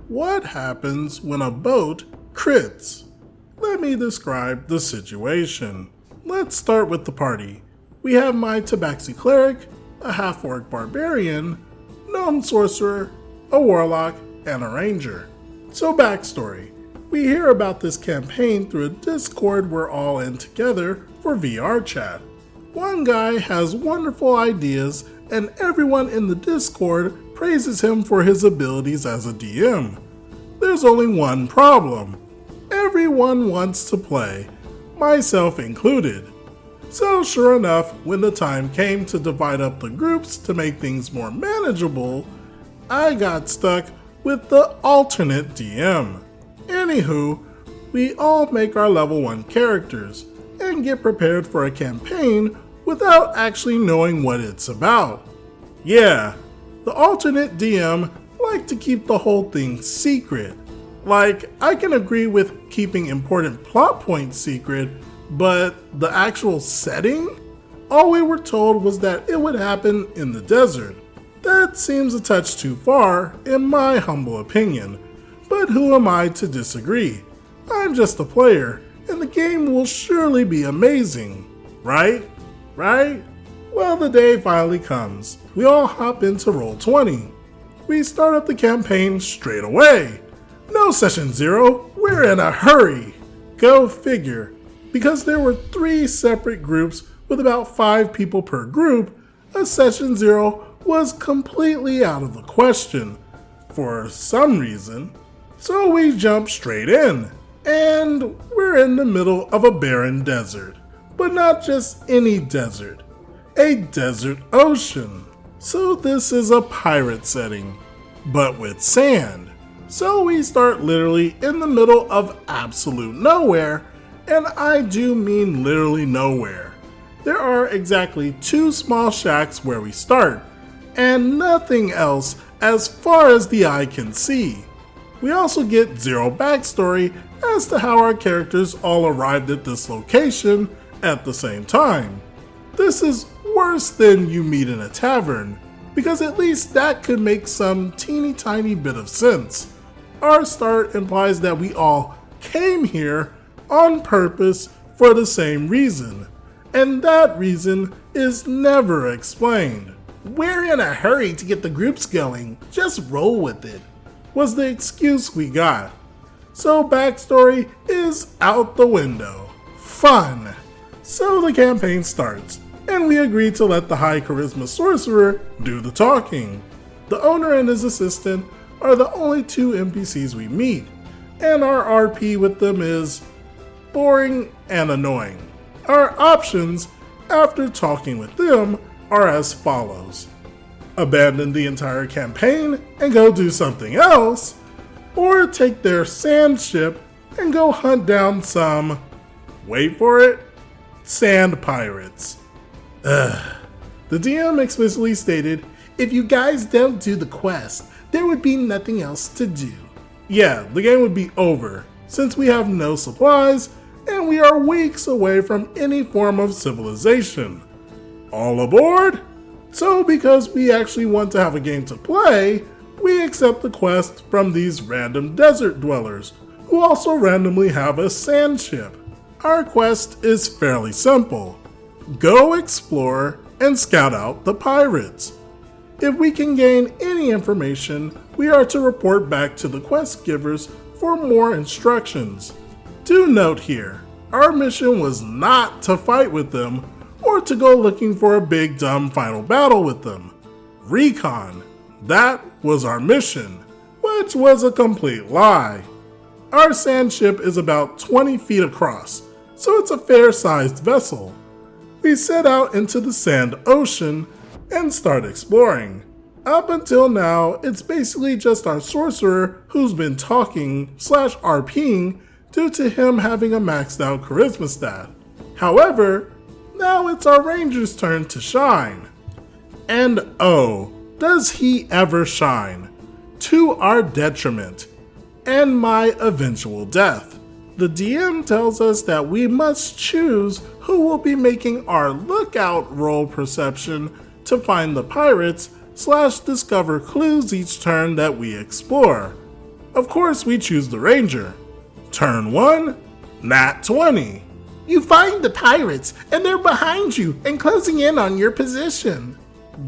What happens when a boat crits? Let me describe the situation. Let's start with the party. We have my Tabaxi cleric, a half-orc barbarian, gnome sorcerer, a warlock, and a ranger. So backstory. We hear about this campaign through a Discord we're all in together for VR chat. One guy has wonderful ideas and everyone in the Discord praises him for his abilities as a DM. There's only one problem. Everyone wants to play, myself included. So sure enough, when the time came to divide up the groups to make things more manageable, I got stuck with the alternate DM. Anywho, we all make our level 1 characters and get prepared for a campaign without actually knowing what it's about. Yeah, the alternate DM like to keep the whole thing secret. Like, I can agree with keeping important plot points secret, but the actual setting? All we were told was that it would happen in the desert. That seems a touch too far, in my humble opinion. But who am I to disagree? I'm just a player, and the game will surely be amazing. Right? Right? Well, the day finally comes. We all hop into Roll20. We start up the campaign straight away. No session 0, we're in a hurry. Go figure. Because there were 3 separate groups with about 5 people per group, a session 0 was completely out of the question, for some reason. So we jump straight in, and we're in the middle of a barren desert. But not just any desert, a desert ocean. So this is a pirate setting, but with sand. So we start literally in the middle of absolute nowhere, and I do mean literally nowhere. There are exactly 2 small shacks where we start, and nothing else as far as the eye can see. We also get 0 backstory as to how our characters all arrived at this location at the same time. This is worse than you meet in a tavern, because at least that could make some teeny tiny bit of sense. Our start implies that we all came here on purpose for the same reason, and that reason is never explained. We're in a hurry to get the groups going, just roll with it, was the excuse we got. So backstory is out the window. Fun. So the campaign starts, and we agree to let the high charisma sorcerer do the talking. The owner and his assistant are the only 2 NPCs we meet, and our RP with them is boring and annoying. Our options after talking with them are as follows: abandon the entire campaign and go do something else, or take their sand ship and go hunt down some, wait for it, sand pirates. Ugh. The DM explicitly stated, if you guys don't do the quest, there would be nothing else to do. Yeah, the game would be over, since we have no supplies, and we are weeks away from any form of civilization. All aboard? So because we actually want to have a game to play, we accept the quest from these random desert dwellers, who also randomly have a sand ship. Our quest is fairly simple. Go explore and scout out the pirates. If we can gain any information, we are to report back to the quest givers for more instructions. Do note here, our mission was not to fight with them or to go looking for a big dumb final battle with them. Recon, that was our mission, which was a complete lie. Our sand ship is about 20 feet across, so it's a fair-sized vessel. We set out into the sand ocean and start exploring. Up until now, it's basically just our sorcerer who's been talking / RPing due to him having a maxed out charisma stat. However, now it's our ranger's turn to shine. And oh, does he ever shine, to our detriment, and my eventual death. The DM tells us that we must choose who will be making our lookout roll perception to find the pirates / discover clues each turn that we explore. Of course, we choose the ranger. Turn 1, nat 20. You find the pirates, and they're behind you and closing in on your position.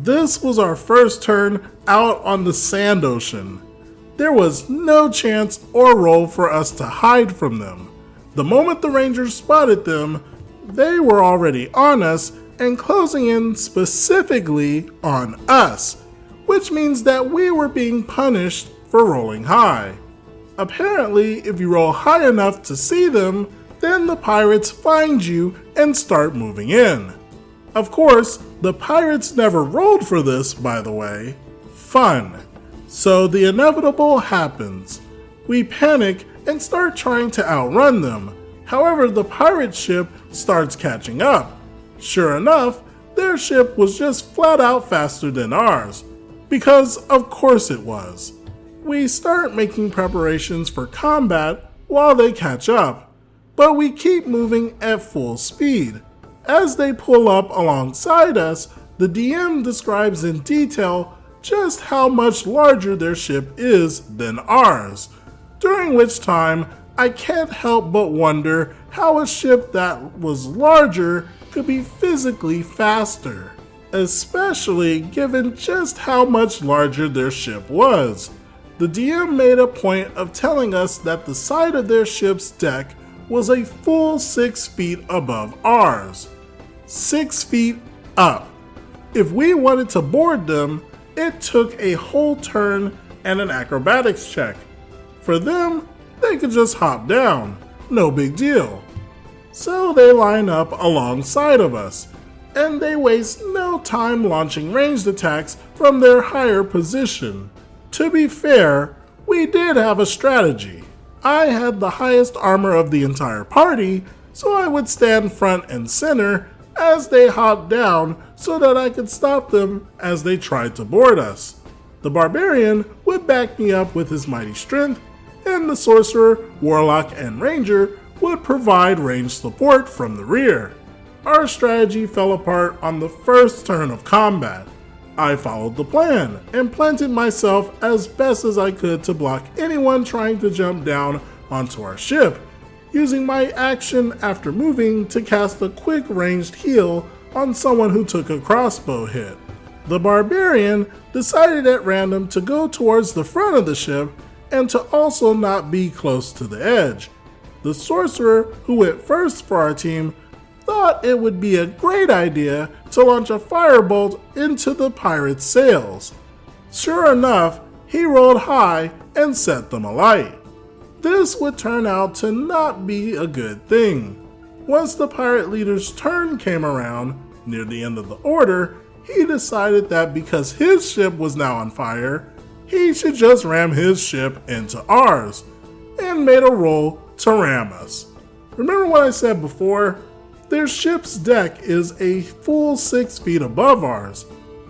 This was our first turn out on the sand ocean. There was no chance or roll for us to hide from them. The moment the rangers spotted them, they were already on us and closing in specifically on us, which means that we were being punished for rolling high. Apparently, if you roll high enough to see them, then the pirates find you and start moving in. Of course, the pirates never rolled for this, by the way. Fun. So the inevitable happens. We panic and start trying to outrun them. However, the pirate ship starts catching up. Sure enough, their ship was just flat out faster than ours. Because of course it was. We start making preparations for combat while they catch up, but we keep moving at full speed. As they pull up alongside us, the DM describes in detail just how much larger their ship is than ours, during which time I can't help but wonder how a ship that was larger could be physically faster, especially given just how much larger their ship was. The DM made a point of telling us that the side of their ship's deck was a full 6 feet above ours. 6 feet up. If we wanted to board them, it took a whole turn and an acrobatics check. For them, they could just hop down, no big deal. So they line up alongside of us, and they waste no time launching ranged attacks from their higher position. To be fair, we did have a strategy. I had the highest armor of the entire party, so I would stand front and center as they hopped down so that I could stop them as they tried to board us. The barbarian would back me up with his mighty strength, and the sorcerer, warlock, and ranger would provide ranged support from the rear. Our strategy fell apart on the first turn of combat. I followed the plan and planted myself as best as I could to block anyone trying to jump down onto our ship, using my action after moving to cast a quick ranged heal on someone who took a crossbow hit. The barbarian decided at random to go towards the front of the ship and to also not be close to the edge. The sorcerer, who went first for our team, thought it would be a great idea to launch a firebolt into the pirate's sails. Sure enough, he rolled high and set them alight. This would turn out to not be a good thing. Once the pirate leader's turn came around, near the end of the order, he decided that because his ship was now on fire, he should just ram his ship into ours, and made a roll to ram us. Remember what I said before? Their ship's deck is a full 6 feet above ours.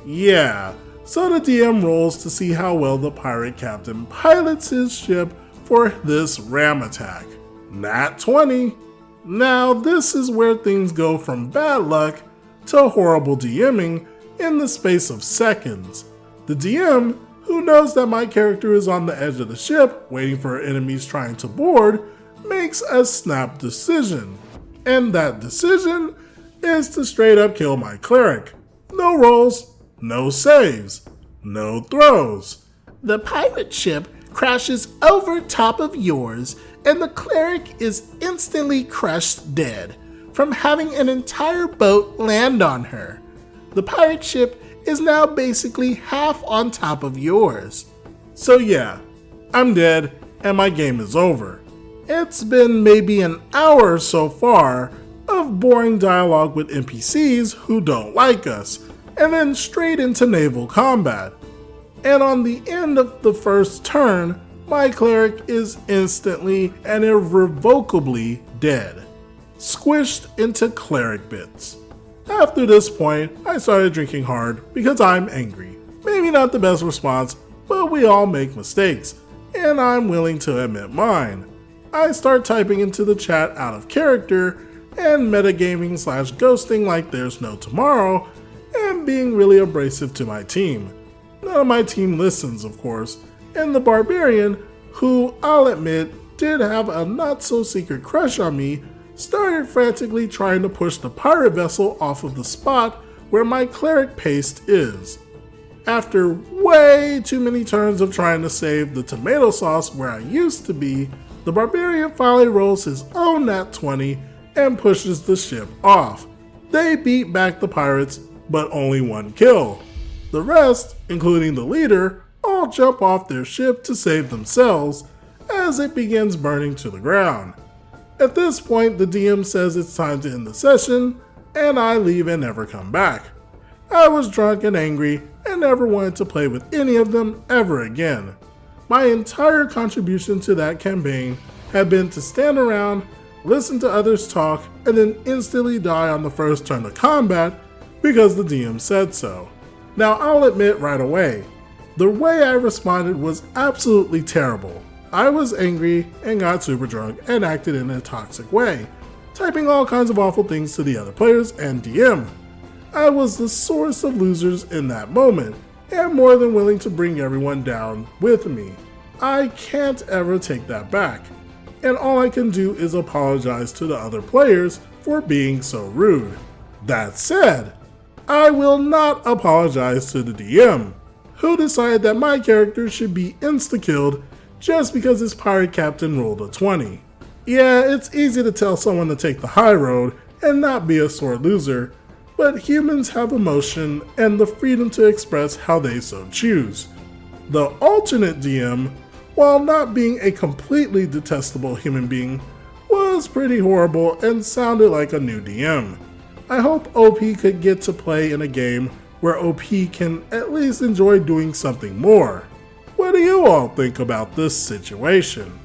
Yeah, so the DM rolls to see how well the pirate captain pilots his ship for this ram attack. Nat 20. Now this is where things go from bad luck to horrible DMing in the space of seconds. The DM, who knows that my character is on the edge of the ship waiting for enemies trying to board, makes a snap decision. And that decision is to straight up kill my cleric. No rolls, no saves, no throws. The pirate ship crashes over top of yours, and the cleric is instantly crushed dead from having an entire boat land on her. The pirate ship is now basically half on top of yours. So yeah, I'm dead and my game is over. It's been maybe an hour so far of boring dialogue with NPCs who don't like us, and then straight into naval combat. And on the end of the first turn, my cleric is instantly and irrevocably dead, squished into cleric bits. After this point, I started drinking hard because I'm angry. Maybe not the best response, but we all make mistakes, and I'm willing to admit mine. I start typing into the chat out of character and metagaming/ghosting like there's no tomorrow, and being really abrasive to my team. None of my team listens, of course, and the barbarian, who I'll admit did have a not-so-secret crush on me, started frantically trying to push the pirate vessel off of the spot where my cleric paste is. After way too many turns of trying to save the tomato sauce where I used to be, the barbarian finally rolls his own nat 20 and pushes the ship off. They beat back the pirates, but only one kill. The rest, including the leader, all jump off their ship to save themselves as it begins burning to the ground. At this point, the DM says it's time to end the session, and I leave and never come back. I was drunk and angry and never wanted to play with any of them ever again. My entire contribution to that campaign had been to stand around, listen to others talk, and then instantly die on the first turn of combat because the DM said so. Now I'll admit right away, the way I responded was absolutely terrible. I was angry and got super drunk and acted in a toxic way, typing all kinds of awful things to the other players and DM. I was the sorest of losers in that moment, and more than willing to bring everyone down with me. I can't ever take that back, and all I can do is apologize to the other players for being so rude. That said, I will not apologize to the DM, who decided that my character should be insta-killed just because his pirate captain rolled a 20. Yeah, it's easy to tell someone to take the high road and not be a sore loser, but humans have emotion and the freedom to express how they so choose. The alternate DM, while not being a completely detestable human being, was pretty horrible and sounded like a new DM. I hope OP could get to play in a game where OP can at least enjoy doing something more. What do you all think about this situation?